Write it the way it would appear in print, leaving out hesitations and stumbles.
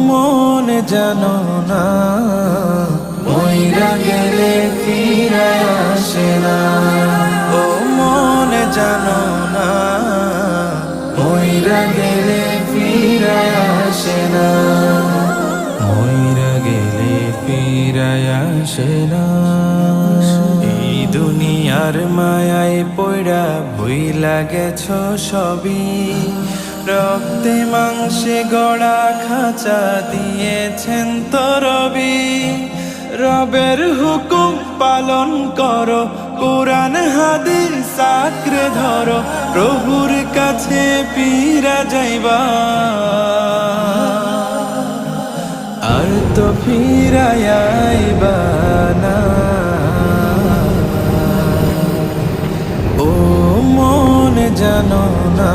মন জানো না, মইরা গেলে ফিরে আসে না। ও মন জানো না, মইরা গেলে ফিরে আসে না। মইরা গেলে ফিরে আসে না। এই দুনিয়ার মায়ায় পড়া ভুইলা গেছো সবই, রক্তে মাংসে গড়া খাঁচা দিয়েছেন তো রবি। রবের হুকুম পালন করো, কোরআন হাদিস আঁকড়ে ধরো, প্রভুর কাছে ফিরা যাইবা, আর তো ফিরাইবা না। ও মন জানো না,